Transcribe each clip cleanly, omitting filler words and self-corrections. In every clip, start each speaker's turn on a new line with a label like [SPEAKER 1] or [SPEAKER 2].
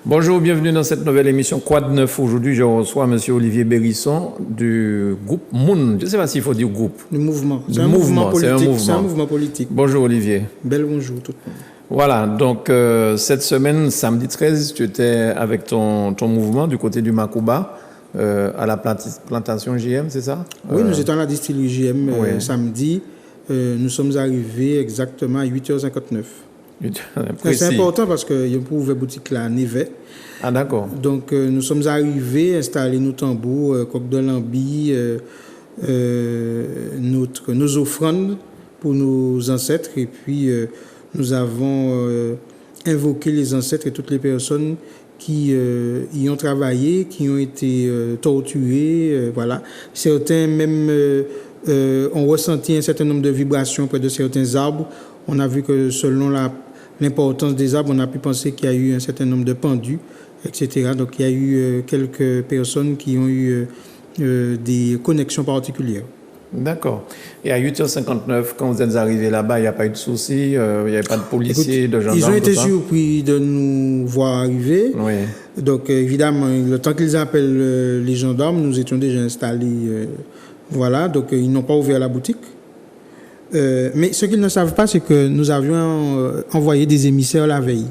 [SPEAKER 1] Bonjour, bienvenue dans cette nouvelle émission Quad 9. Aujourd'hui, je reçois M. Olivier Bérisson du groupe Moun. Je ne sais pas s'il faut dire groupe.
[SPEAKER 2] Le mouvement.
[SPEAKER 1] C'est un mouvement politique.
[SPEAKER 2] C'est un mouvement politique.
[SPEAKER 1] Bonjour Olivier.
[SPEAKER 2] Bel bonjour tout le monde.
[SPEAKER 1] Voilà, donc cette semaine, samedi 13, tu étais avec ton mouvement du côté du Makouba à la plantation JM, c'est ça?
[SPEAKER 2] Oui, nous étions à la distillerie JM samedi. Nous sommes arrivés exactement à 8h59. C'est important parce qu'il y a une ouvert boutique là à Névet.
[SPEAKER 1] Ah d'accord.
[SPEAKER 2] Donc nous sommes arrivés, installés nos tambours, coq de lambi, nos offrandes pour nos ancêtres et puis nous avons invoqué les ancêtres et toutes les personnes qui y ont travaillé, qui ont été torturés. Voilà. Certains même ont ressenti un certain nombre de vibrations près de certains arbres. On a vu que selon l'importance des arbres, on a pu penser qu'il y a eu un certain nombre de pendus, etc. Donc il y a eu quelques personnes qui ont eu des connexions particulières.
[SPEAKER 1] D'accord. Et à 8h59, quand vous êtes arrivés là-bas, il n'y a pas eu de soucis, il n'y avait pas de policiers, de gendarmes?
[SPEAKER 2] Ils ont été surpris de nous voir arriver.
[SPEAKER 1] Oui.
[SPEAKER 2] Donc évidemment, le temps qu'ils appellent les gendarmes, nous étions déjà installés. Voilà, donc ils n'ont pas ouvert la boutique. Mais ce qu'ils ne savent pas, c'est que nous avions envoyé des émissaires la veille,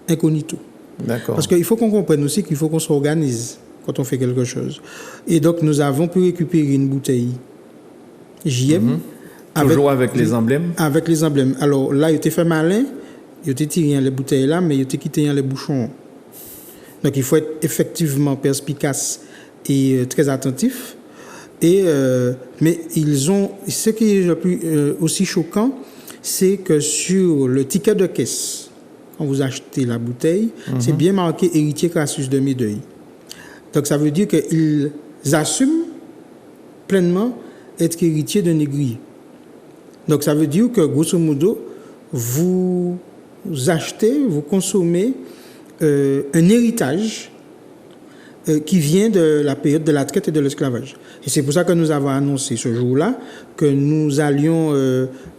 [SPEAKER 2] incognito.
[SPEAKER 1] D'accord.
[SPEAKER 2] Parce qu'il faut qu'on comprenne aussi qu'il faut qu'on s'organise quand on fait quelque chose. Et donc nous avons pu récupérer une bouteille JM.
[SPEAKER 1] Toujours avec les emblèmes?
[SPEAKER 2] Avec les emblèmes. Alors là, il était fait malin, il était tiré les bouteilles là, mais il était quitté les bouchons. Donc il faut être effectivement perspicace et très attentif. Mais ils ont. Ce qui est le plus aussi choquant, c'est que sur le ticket de caisse, quand vous achetez la bouteille, c'est bien marqué héritier Crassus de Médeuil. Donc ça veut dire qu'ils assument pleinement être héritier d'un négrier. Donc ça veut dire que grosso modo, vous achetez, vous consommez un héritage qui vient de la période de la traite et de l'esclavage. Et c'est pour ça que nous avons annoncé ce jour-là que nous allions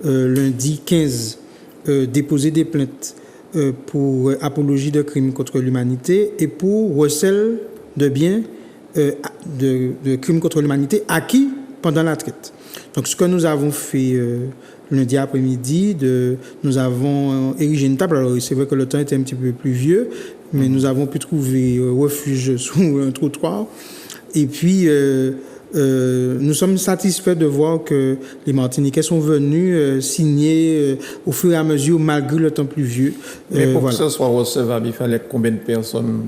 [SPEAKER 2] lundi 15 déposer des plaintes pour apologie de crimes contre l'humanité et pour recel de biens de crimes contre l'humanité acquis pendant la traite. Donc ce que nous avons fait lundi après-midi, nous avons érigé une table. Alors c'est vrai que le temps était un petit peu pluvieux, mais nous avons pu trouver refuge sous un trottoir. Et puis, nous sommes satisfaits de voir que les Martiniquais sont venus signer au fur et à mesure, malgré le temps pluvieux.
[SPEAKER 1] Mais pour que ce soit recevable, il fallait combien de personnes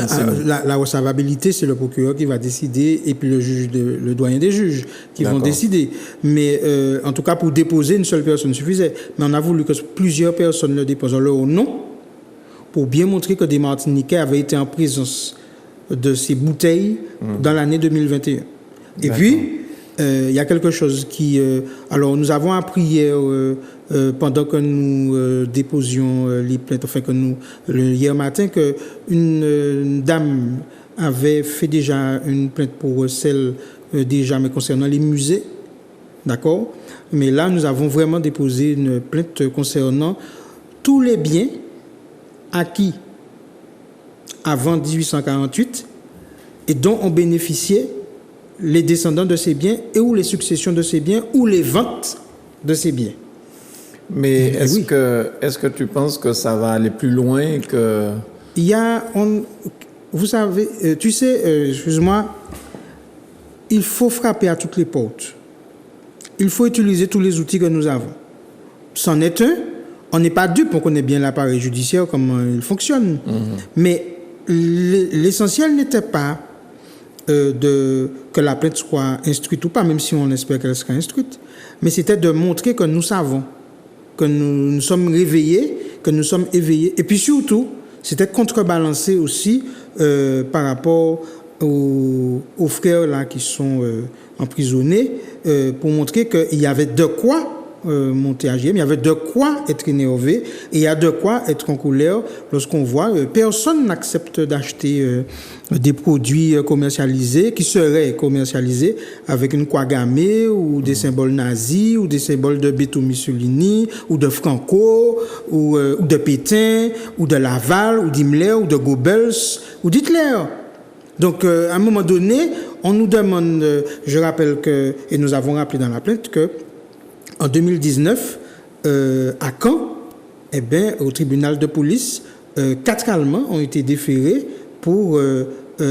[SPEAKER 1] signent?
[SPEAKER 2] La recevabilité, c'est le procureur qui va décider, et puis le doyen des juges qui vont décider. Mais en tout cas, pour déposer, une seule personne suffisait. Mais on a voulu que plusieurs personnes le déposent en leur nom, pour bien montrer que des Martiniquais avaient été en présence de ces bouteilles dans l'année 2021. Et puis, il y a quelque chose qui... alors, nous avons appris hier, pendant que nous déposions les plaintes, enfin, hier matin, qu'une dame avait fait déjà une plainte pour celle déjà, mais concernant les musées, d'accord? Mais là, nous avons vraiment déposé une plainte concernant tous les biens acquis avant 1848 et dont ont bénéficié les descendants de ces biens et ou les successions de ces biens ou les ventes de ces biens.
[SPEAKER 1] Mais est-ce que tu penses que ça va aller plus loin que...
[SPEAKER 2] Vous savez, tu sais, excuse-moi, il faut frapper à toutes les portes. Il faut utiliser tous les outils que nous avons. C'en est un. On n'est pas dupe, on connaît bien l'appareil judiciaire, comment il fonctionne. Mais l'essentiel n'était pas que la plainte soit instruite ou pas, même si on espère qu'elle sera instruite, mais c'était de montrer que nous savons, que nous sommes réveillés, que nous sommes éveillés. Et puis surtout, c'était contrebalancer aussi par rapport aux frères là qui sont emprisonnés, pour montrer qu'il y avait de quoi monter à GM, il y avait de quoi être énervé et il y a de quoi être en colère lorsqu'on voit personne n'accepte d'acheter des produits commercialisés qui seraient commercialisés avec une croix gammée ou des symboles nazis ou des symboles de Benito Mussolini ou de Franco ou de Pétain ou de Laval ou d'Himmler ou de Goebbels ou d'Hitler. Donc, à un moment donné, on nous demande, je rappelle que, et nous avons rappelé dans la plainte que, en 2019, à Caen, eh bien, au tribunal de police, 4 Allemands ont été déférés pour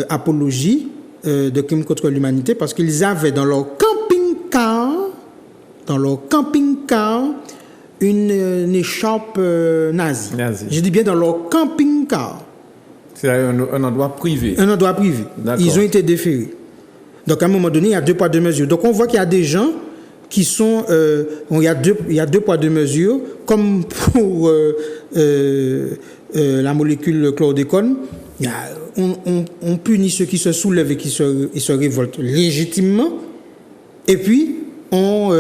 [SPEAKER 2] apologie de crimes contre l'humanité parce qu'ils avaient dans leur camping-car, une écharpe nazie. Je dis bien dans leur camping-car.
[SPEAKER 1] C'est un endroit privé.
[SPEAKER 2] Un endroit privé.
[SPEAKER 1] D'accord.
[SPEAKER 2] Ils ont été déférés. Donc, à un moment donné, il y a 2 poids 2 mesures. Donc, on voit qu'il y a des gens qui sont... il y a 2 poids 2 mesures, comme pour la molécule chlordécone. On punit ceux qui se soulèvent et qui se révoltent légitimement. Et puis, on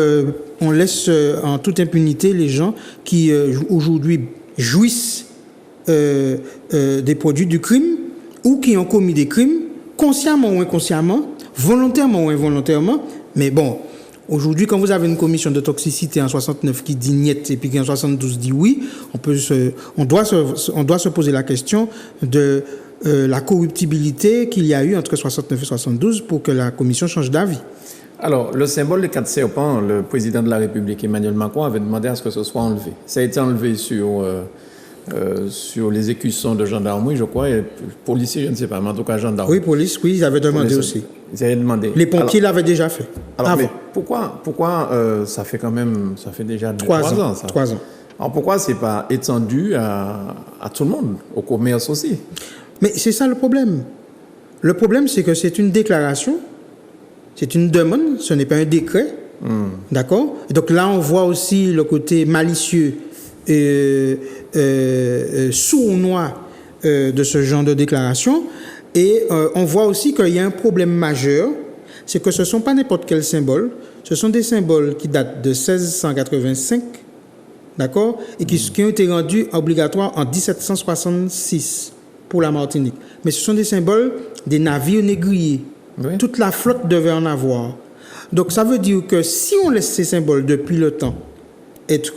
[SPEAKER 2] laisse en toute impunité les gens qui, aujourd'hui, jouissent des produits du crime ou qui ont commis des crimes, consciemment ou inconsciemment, volontairement ou involontairement. Mais bon, aujourd'hui, quand vous avez une commission de toxicité en 69 qui dit niet et puis qui en 72 dit oui, on doit se poser la question de la corruptibilité qu'il y a eu entre 69 et 72 pour que la commission change d'avis.
[SPEAKER 1] Alors, le symbole des 4 serpents, le président de la République, Emmanuel Macron, avait demandé à ce que ce soit enlevé. Ça a été enlevé sur les écussons de gendarmerie, je crois, et policiers, je ne sais pas, mais en tout cas gendarmes.
[SPEAKER 2] Oui, police, oui, ils avaient demandé aussi.
[SPEAKER 1] Ils avaient demandé.
[SPEAKER 2] Les pompiers l'avaient déjà fait.
[SPEAKER 1] Alors, mais pourquoi ça fait déjà 3 ans, ça.
[SPEAKER 2] 3 ans.
[SPEAKER 1] Alors, pourquoi c'est pas étendu à tout le monde, au commerce aussi?
[SPEAKER 2] Mais c'est ça le problème. Le problème, c'est que c'est une déclaration, c'est une demande, ce n'est pas un décret. D'accord? Et donc là, on voit aussi le côté malicieux sournois de ce genre de déclaration. Et on voit aussi qu'il y a un problème majeur, c'est que ce ne sont pas n'importe quel symbole, ce sont des symboles qui datent de 1685, d'accord, et qui ont été rendus obligatoires en 1766 pour la Martinique. Mais ce sont des symboles des navires négriers. Oui. Toute la flotte devait en avoir. Donc ça veut dire que si on laisse ces symboles depuis le temps être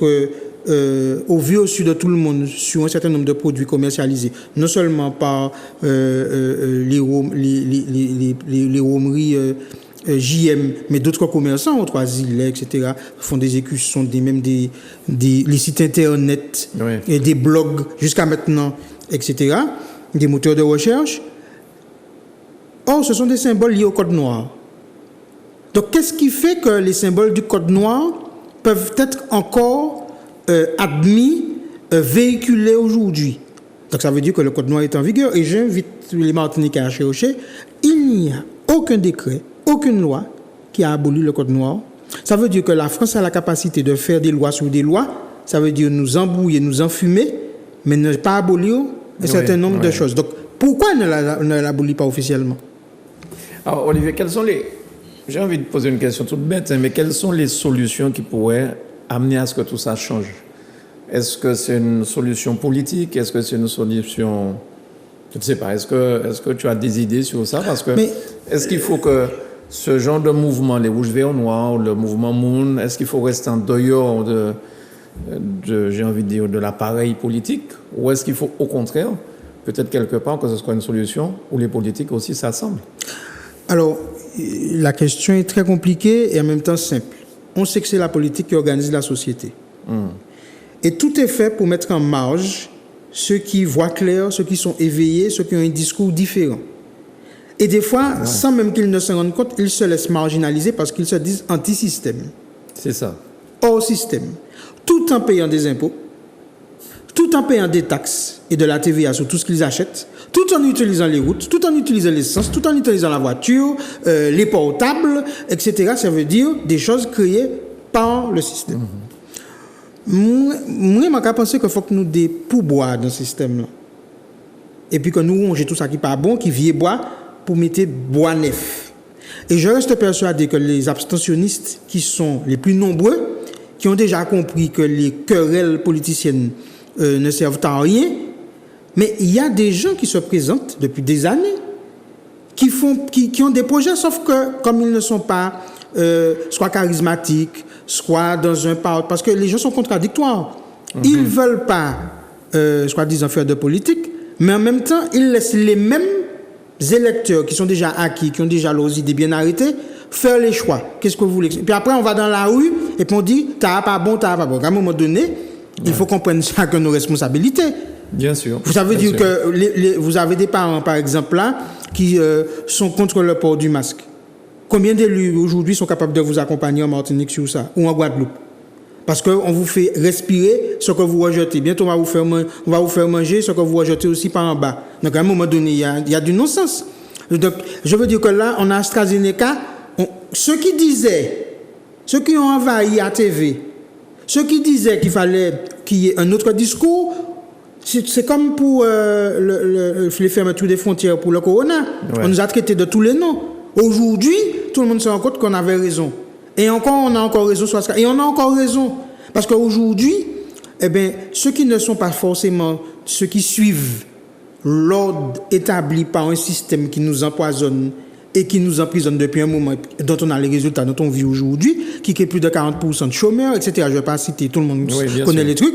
[SPEAKER 2] au vu au su de tout le monde sur un certain nombre de produits commercialisés, non seulement par les romeries JM, mais d'autres commerçants, au Trois-Îles, etc., font des écussons, les sites internet, oui. Et des blogs jusqu'à maintenant, etc., des moteurs de recherche. Or, ce sont des symboles liés au code noir. Donc, qu'est-ce qui fait que les symboles du code noir peuvent être encore admis, véhiculés aujourd'hui? Donc, ça veut dire que le code noir est en vigueur. Et j'invite les Martiniquais à chercher. Il n'y a aucun décret, aucune loi qui a aboli le code noir. Ça veut dire que la France a la capacité de faire des lois sur des lois. Ça veut dire nous embrouiller, nous enfumer, mais ne pas abolir un certain nombre de choses. Donc, pourquoi ne l'abolit pas officiellement?
[SPEAKER 1] Alors, Olivier, j'ai envie de poser une question toute bête, mais quelles sont les solutions qui pourraient amener à ce que tout ça change? Est-ce que c'est une solution politique? Est-ce que c'est une solution... Je ne sais pas. Est-ce que tu as des idées sur ça? Parce que est-ce qu'il faut que ce genre de mouvement, les rouges, verts, noirs, le mouvement Moon, est-ce qu'il faut rester en dehors j'ai envie de dire, de l'appareil politique? Ou est-ce qu'il faut, au contraire, peut-être quelque part, que ce soit une solution où les politiques aussi s'assemblent?
[SPEAKER 2] Alors, la question est très compliquée et en même temps simple. On sait que c'est la politique qui organise la société. Et tout est fait pour mettre en marge ceux qui voient clair, ceux qui sont éveillés, ceux qui ont un discours différent. Et des fois, sans même qu'ils ne se rendent compte, ils se laissent marginaliser parce qu'ils se disent anti-système.
[SPEAKER 1] C'est ça.
[SPEAKER 2] Hors système. Tout en payant des impôts, tout en payant des taxes et de la TVA sur tout ce qu'ils achètent, tout en utilisant les routes, tout en utilisant l'essence, tout en utilisant la voiture, les portables, etc. Ça veut dire des choses créées par le système. Moi, je pense qu'il faut que nous des pourboires dans ce système-là. Et puis que nous rangeons tout ça qui n'est pas bon, qui vieille bois, pour mettre bois neuf. Et je reste persuadé que les abstentionnistes qui sont les plus nombreux, qui ont déjà compris que les querelles politiciennes ne servent à rien. Mais il y a des gens qui se présentent depuis des années, qui ont des projets, sauf que comme ils ne sont pas soit charismatiques, soit dans un parti, parce que les gens sont contradictoires. Ils ne veulent pas, disant faire de politique, mais en même temps, ils laissent les mêmes électeurs qui sont déjà acquis, qui ont déjà leurs idées bien arrêtées, faire les choix. Qu'est-ce que vous voulez? Puis après, on va dans la rue et puis on dit, t'as pas bon. À un moment donné, il faut qu'on prenne chacun nos responsabilités.
[SPEAKER 1] Bien sûr.
[SPEAKER 2] Vous savez dire que vous avez des parents, par exemple, là, qui sont contre le port du masque. Combien d'élus aujourd'hui sont capables de vous accompagner en Martinique sur ça, ou en Guadeloupe? Parce qu'on vous fait respirer ce que vous rejetez. Bientôt, on va vous faire manger ce que vous rejetez aussi par en bas. Donc, à un moment donné, il y a du non-sens. Donc, je veux dire que là, on a AstraZeneca. Ceux qui ont envahi la TV, ceux qui disaient qu'il fallait qu'il y ait un autre discours, c'est comme pour les fermetures des frontières pour le corona. Ouais. On nous a traités de tous les noms. Aujourd'hui, tout le monde se rend compte qu'on avait raison. Et encore, on a encore raison. Et on a encore raison. Parce qu'aujourd'hui, ceux qui ne sont pas forcément ceux qui suivent l'ordre établi par un système qui nous empoisonne et qui nous emprisonne depuis un moment, dont on a les résultats, dont on vit aujourd'hui, qui est plus de 40% de chômeurs, etc. Je ne vais pas citer, tout le monde connaît les trucs.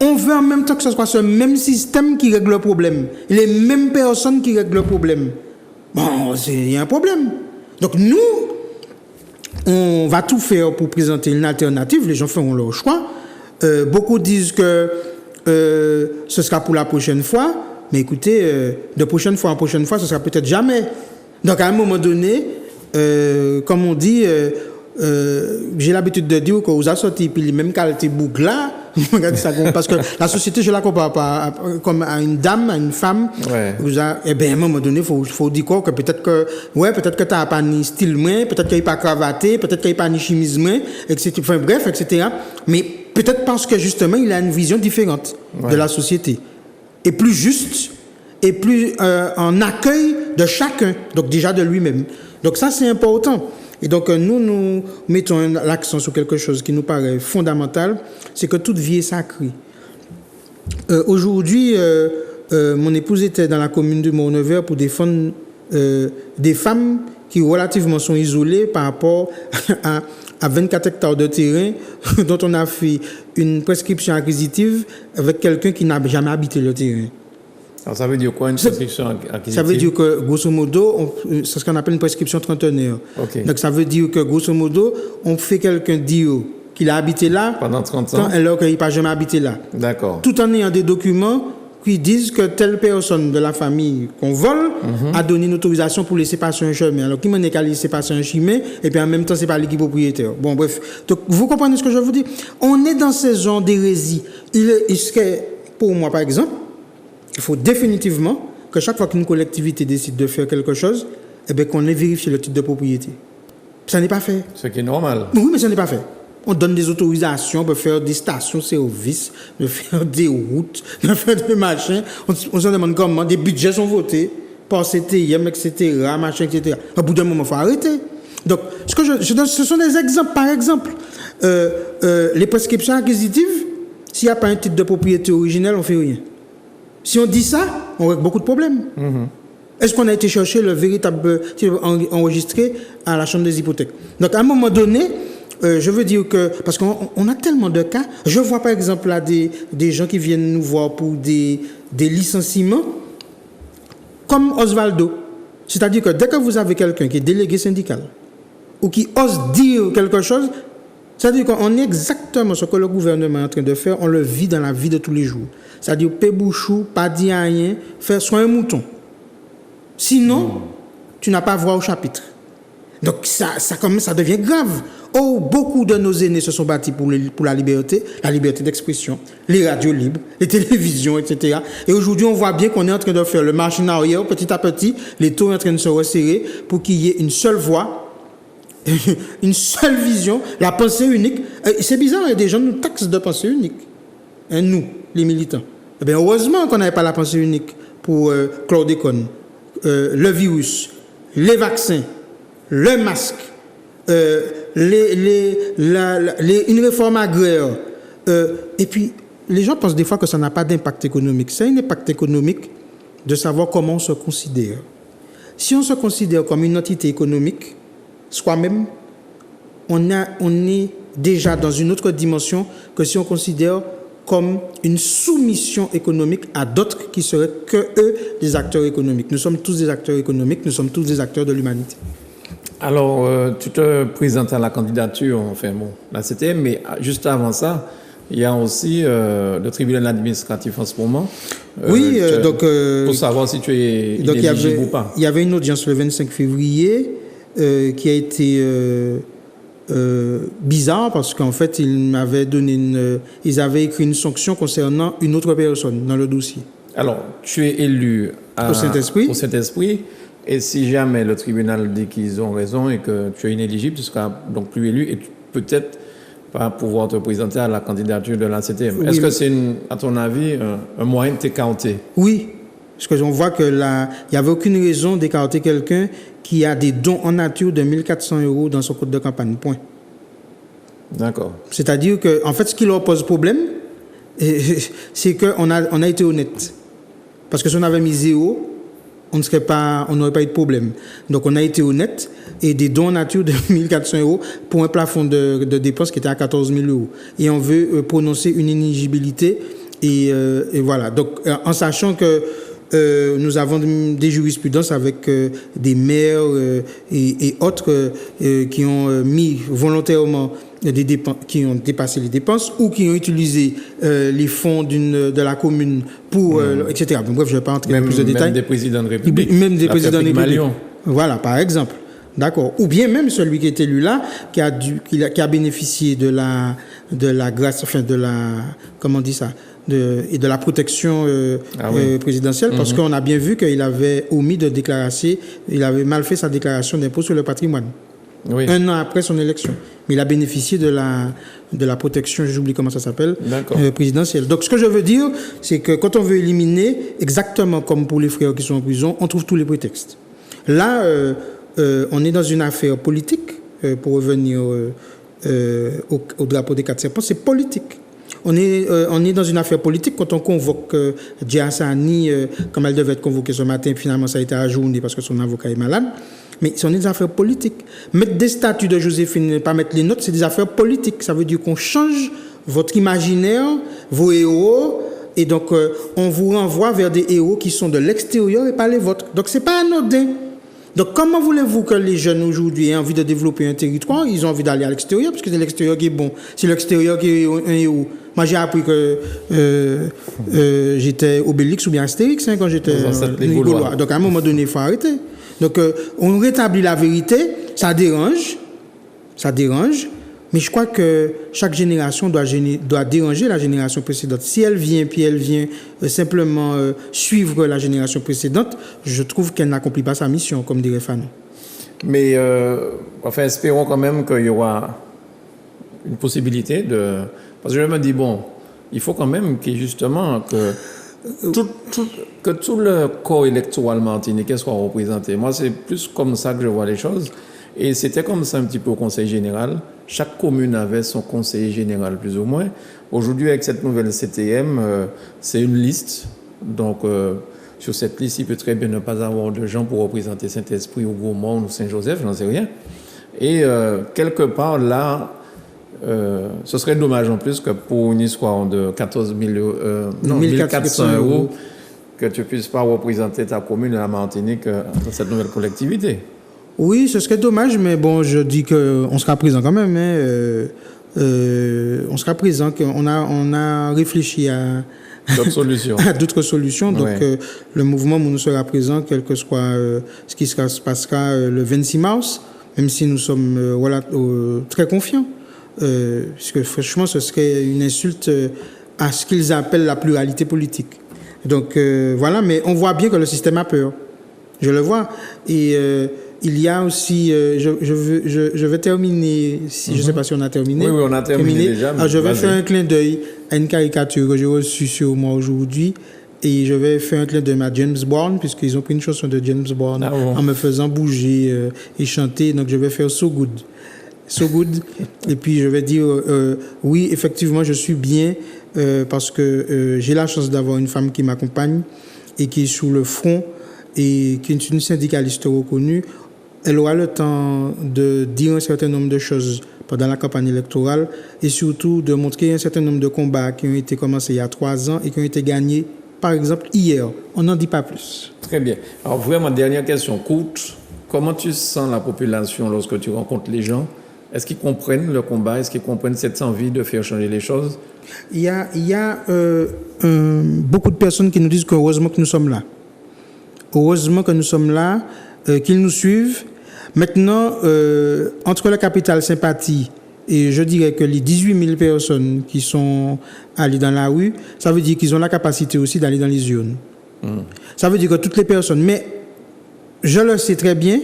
[SPEAKER 2] On veut en même temps que ce soit ce même système qui règle le problème. Les mêmes personnes qui règlent le problème. Bon, il y a un problème. Donc nous, on va tout faire pour présenter une alternative. Les gens feront leur choix. Beaucoup disent que ce sera pour la prochaine fois. Mais écoutez, de prochaine fois en prochaine fois, ce sera peut-être jamais. Donc à un moment donné, comme on dit, j'ai l'habitude de dire que vous avez sorti puis les mêmes qualités boucles là. Parce que la société, je la compare pas comme à une dame, à une femme. Ouais. À un moment donné, faut dire quoi, que peut-être que t'as pas ni style moins, peut-être qu'il n'est pas cravaté, peut-être qu'il n'est pas ni chemise moins, etc. Enfin bref, etc. Mais peut-être parce que justement, il a une vision différente de la société. Et plus juste, et plus en accueil de chacun, donc déjà de lui-même. Donc ça, c'est important. Et donc, nous mettons l'accent sur quelque chose qui nous paraît fondamental, c'est que toute vie est sacrée. Aujourd'hui, mon épouse était dans la commune de Mont-Nevers pour défendre des femmes qui relativement sont isolées par rapport à 24 hectares de terrain dont on a fait une prescription acquisitive avec quelqu'un qui n'a jamais habité le terrain.
[SPEAKER 1] Alors, ça veut dire quoi, une prescription acquisitive?
[SPEAKER 2] Ça veut dire que, grosso modo, c'est ce qu'on appelle une prescription trentenaire. Okay. Donc, ça veut dire que, grosso modo, on fait quelqu'un dire qu'il a habité là
[SPEAKER 1] pendant 30 ans,
[SPEAKER 2] alors qu'il n'a jamais habité là.
[SPEAKER 1] D'accord.
[SPEAKER 2] Tout en ayant des documents qui disent que telle personne de la famille qu'on vole a donné une autorisation pour laisser passer un chemin. Alors, qui m'en est qu'à laisser passer un chemin, et puis en même temps, c'est pas lui qui est propriétaire. Bon, bref. Donc, vous comprenez ce que je vous dis? On est dans ces genres d'hérésie. Il serait, pour moi, par exemple, il faut définitivement que chaque fois qu'une collectivité décide de faire quelque chose, qu'on ait vérifié le titre de propriété. Ça n'est pas fait.
[SPEAKER 1] Ce qui est normal.
[SPEAKER 2] Oui, mais ça n'est pas fait. On donne des autorisations pour faire des stations-service, de faire des routes, de faire des machins. On se demande comment des budgets sont votés par CTM, etc., machin, etc. Au bout d'un moment, il faut arrêter. Donc, ce sont des exemples. Par exemple, les prescriptions acquisitives, s'il n'y a pas un titre de propriété originel, on ne fait rien. Si on dit ça, on règle beaucoup de problèmes. Est-ce qu'on a été chercher le véritable enregistré à la chambre des hypothèques? Donc, à un moment donné, je veux dire que, parce qu'on a tellement de cas, je vois par exemple là des gens qui viennent nous voir pour des licenciements, comme Osvaldo. C'est-à-dire que dès que vous avez quelqu'un qui est délégué syndical, ou qui ose dire quelque chose, c'est-à-dire qu'on est exactement ce que le gouvernement est en train de faire, on le vit dans la vie de tous les jours. C'est-à-dire, pébouchou, pas dire rien, faire soin un mouton. Sinon, tu n'as pas à voir au chapitre. Donc, ça devient grave. Oh, beaucoup de nos aînés se sont battus pour la liberté d'expression, les radios libres, les télévisions, etc. Et aujourd'hui, on voit bien qu'on est en train de faire le marche en arrière, petit à petit, les taux sont en train de se resserrer pour qu'il y ait une seule voix, une seule vision, la pensée unique. C'est bizarre, il y a des gens qui nous taxent de pensée unique. Et nous, les militants. Eh bien, heureusement qu'on n'avait pas la pensée unique pour chlordécone, le virus, les vaccins, le masque, une réforme agraire. Et puis, les gens pensent des fois que ça n'a pas d'impact économique. C'est un impact économique de savoir comment on se considère. Si on se considère comme une entité économique, soi-même, on est déjà dans une autre dimension que si on considère comme une soumission économique à d'autres qui seraient que eux des acteurs économiques. Nous sommes tous des acteurs économiques, nous sommes tous des acteurs de l'humanité.
[SPEAKER 1] Alors, tu te présentes à la candidature, enfin bon, la CTM, mais juste avant ça, il y a aussi le tribunal administratif en ce moment.
[SPEAKER 2] Oui, donc...
[SPEAKER 1] pour savoir si tu es
[SPEAKER 2] donc
[SPEAKER 1] éligible ou pas.
[SPEAKER 2] Il y avait une audience le 25 février qui a été bizarre parce qu'en fait, ils avaient écrit une sanction concernant une autre personne dans le dossier.
[SPEAKER 1] Alors, tu es élu
[SPEAKER 2] au Saint-Esprit.
[SPEAKER 1] Au Saint-Esprit. Et si jamais le tribunal dit qu'ils ont raison et que tu es inéligible, tu seras donc plus élu et tu peut-être pas pouvoir te présenter à la candidature de la CTM. Oui, est-ce que c'est, à ton avis, un moyen de t'écarter?
[SPEAKER 2] Oui, parce que on voit que il n'y avait aucune raison d'écarter quelqu'un qui a des dons en nature de 1 400 € dans son compte de campagne. Point.
[SPEAKER 1] D'accord.
[SPEAKER 2] C'est-à-dire que, en fait, ce qui leur pose problème, c'est qu'on a été honnête. Parce que si on avait mis 0, on n'aurait pas eu de problème. Donc, on a été honnête et des dons en nature de 1 400 € pour un plafond de dépenses qui était à 14 000 €. Et on veut prononcer une inéligibilité et voilà. Donc, en sachant que nous avons des jurisprudences avec des maires et autres qui ont mis volontairement des dépenses, qui ont dépassé les dépenses ou qui ont utilisé les fonds de la commune pour, etc. Bon, bref, je ne vais pas entrer dans plus de détails.
[SPEAKER 1] Même des présidents de République.
[SPEAKER 2] Même des présidents de République. Voilà, par exemple. D'accord. Ou bien même celui qui est élu là, qui a bénéficié de la grâce, enfin comment on dit ça, et de la protection présidentielle, parce qu'on a bien vu qu'il avait omis de déclarer, il avait mal fait sa déclaration d'impôt sur le patrimoine. Oui. 1 an après son élection. Mais il a bénéficié de la protection, j'oublie comment ça s'appelle, présidentielle. Donc ce que je veux dire, c'est que quand on veut éliminer, exactement comme pour les frères qui sont en prison, on trouve tous les prétextes. Là, on est dans une affaire politique, pour revenir au drapeau des 4 serpents, c'est politique. On est dans une affaire politique quand on convoque Djia Sani, comme elle devait être convoquée ce matin, finalement ça a été ajourné parce que son avocat est malade. Mais on est des affaires politiques. Mettre des statuts de Joséphine, pas mettre les notes, c'est des affaires politiques. Ça veut dire qu'on change votre imaginaire, vos héros, et donc on vous renvoie vers des héros qui sont de l'extérieur et pas les vôtres. Donc c'est pas anodin. Donc, comment voulez-vous que les jeunes aujourd'hui aient envie de développer un territoire? Ils ont envie d'aller à l'extérieur, parce que c'est l'extérieur qui est bon. C'est l'extérieur qui est un héros. Moi, j'ai appris que j'étais Obélix ou bien Astérix quand j'étais Gaulois. Donc, à un moment donné, il faut arrêter. Donc, on rétablit la vérité. Ça dérange. Mais je crois que chaque génération doit déranger la génération précédente. Si elle vient simplement suivre la génération précédente, je trouve qu'elle n'accomplit pas sa mission, comme dirait Fanon.
[SPEAKER 1] Mais enfin, espérons quand même qu'il y aura une possibilité de... Parce que je me dis, bon, il faut quand même justement que tout le corps électoral martiniquais soit représenté. Moi, c'est plus comme ça que je vois les choses. Et c'était comme ça un petit peu au conseil général. Chaque commune avait son conseiller général, plus ou moins. Aujourd'hui, avec cette nouvelle CTM, c'est une liste. Donc, sur cette liste, il peut très bien ne pas avoir de gens pour représenter Saint-Esprit ou Gaumont ou Saint-Joseph, j'en sais rien. Et quelque part, là, ce serait dommage en plus que pour une histoire de 1 400 €, que tu ne puisses pas représenter ta commune à la Martinique dans cette nouvelle collectivité.
[SPEAKER 2] Oui, ce serait dommage, mais bon, je dis qu'on sera présent quand même. Hein, on sera présent, on a réfléchi à d'autres solutions. Donc, le mouvement nous sera présent, quel que soit ce qui se passera le 26 mars, même si nous sommes très confiants. Parce que franchement, ce serait une insulte à ce qu'ils appellent la pluralité politique. Donc, voilà, mais on voit bien que le système a peur. Je le vois. Et... il y a aussi, je vais terminer, je ne sais pas si on a terminé.
[SPEAKER 1] Oui, on a terminé déjà.
[SPEAKER 2] Je vais faire un clin d'œil à une caricature que j'ai reçue sur moi aujourd'hui et je vais faire un clin d'œil à James Brown, puisqu'ils ont pris une chanson de James Brown en me faisant bouger et chanter, donc je vais faire So Good. so good. Et puis je vais dire, oui, effectivement, je suis bien parce que j'ai la chance d'avoir une femme qui m'accompagne et qui est sur le front et qui est une syndicaliste reconnue. Elle aura le temps de dire un certain nombre de choses pendant la campagne électorale et surtout de montrer un certain nombre de combats qui ont été commencés il y a 3 ans et qui ont été gagnés, par exemple, hier. On n'en dit pas plus.
[SPEAKER 1] Très bien. Alors, vraiment, dernière question courte. Comment tu sens la population lorsque tu rencontres les gens? Est-ce qu'ils comprennent le combat? Est-ce qu'ils comprennent cette envie de faire changer les choses?
[SPEAKER 2] Il y a beaucoup de personnes qui nous disent qu'heureusement que nous sommes là. Heureusement que nous sommes là, qu'ils nous suivent. Maintenant, entre la capitale sympathie et je dirais que les 18 000 personnes qui sont allées dans la rue, ça veut dire qu'ils ont la capacité aussi d'aller dans les urnes. Ça veut dire que toutes les personnes, mais je le sais très bien,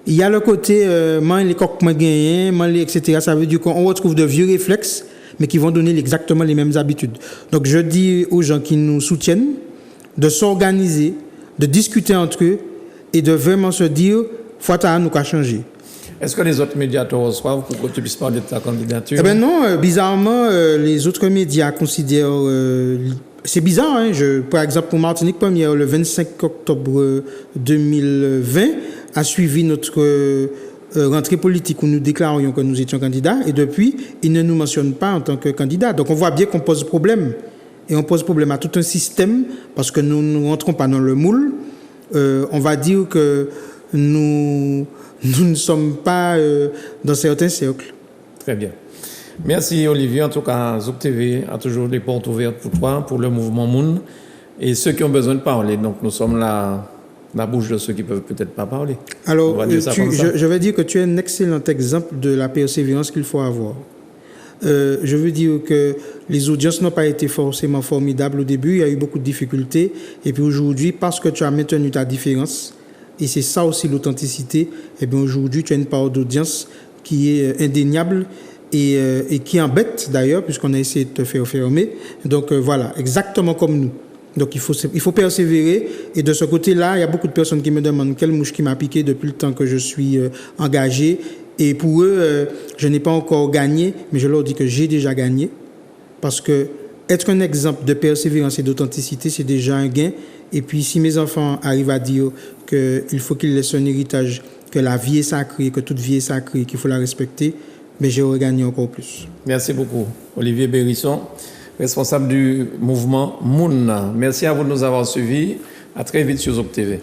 [SPEAKER 2] il y a le côté les coques etc. Ça veut dire qu'on retrouve de vieux réflexes, mais qui vont donner exactement les mêmes habitudes. Donc je dis aux gens qui nous soutiennent de s'organiser, de discuter entre eux et de vraiment se dire Fouata nous a changé.
[SPEAKER 1] Est-ce que les autres médias te reçoivent pour que tu puisses parler de ta candidature?
[SPEAKER 2] Eh bien non, bizarrement, les autres médias considèrent... c'est bizarre, hein, par exemple, pour Martinique Première, le 25 octobre 2020, a suivi notre rentrée politique où nous déclarions que nous étions candidats, et depuis, ils ne nous mentionnent pas en tant que candidats. Donc on voit bien qu'on pose problème. Et on pose problème à tout un système, parce que nous ne rentrons pas dans le moule. On va dire que nous ne sommes pas dans certains cercles.
[SPEAKER 1] Très bien. Merci Olivier. En tout cas, Zouk TV a toujours des portes ouvertes pour toi, pour le mouvement Moun et ceux qui ont besoin de parler. Donc nous sommes là, la bouche de ceux qui ne peuvent peut-être pas parler.
[SPEAKER 2] Alors, je vais dire que tu es un excellent exemple de la persévérance qu'il faut avoir. Je veux dire que les audiences n'ont pas été forcément formidables au début, il y a eu beaucoup de difficultés. Et puis aujourd'hui, parce que tu as maintenu ta différence, et c'est ça aussi l'authenticité, et bien aujourd'hui, tu as une part d'audience qui est indéniable et qui embête d'ailleurs, puisqu'on a essayé de te faire fermer. Donc voilà, exactement comme nous. Donc il faut persévérer. Et de ce côté-là, il y a beaucoup de personnes qui me demandent quelle mouche qui m'a piqué depuis le temps que je suis engagé. Et pour eux, je n'ai pas encore gagné, mais je leur dis que j'ai déjà gagné. Parce que être un exemple de persévérance et d'authenticité, c'est déjà un gain. Et puis si mes enfants arrivent à dire qu'il faut qu'ils laissent un héritage, que la vie est sacrée, que toute vie est sacrée, qu'il faut la respecter, mais j'aurais gagné encore plus.
[SPEAKER 1] Merci beaucoup. Olivier Bérisson, responsable du mouvement Moun. Merci à vous de nous avoir suivis. À très vite sur Zouk TV.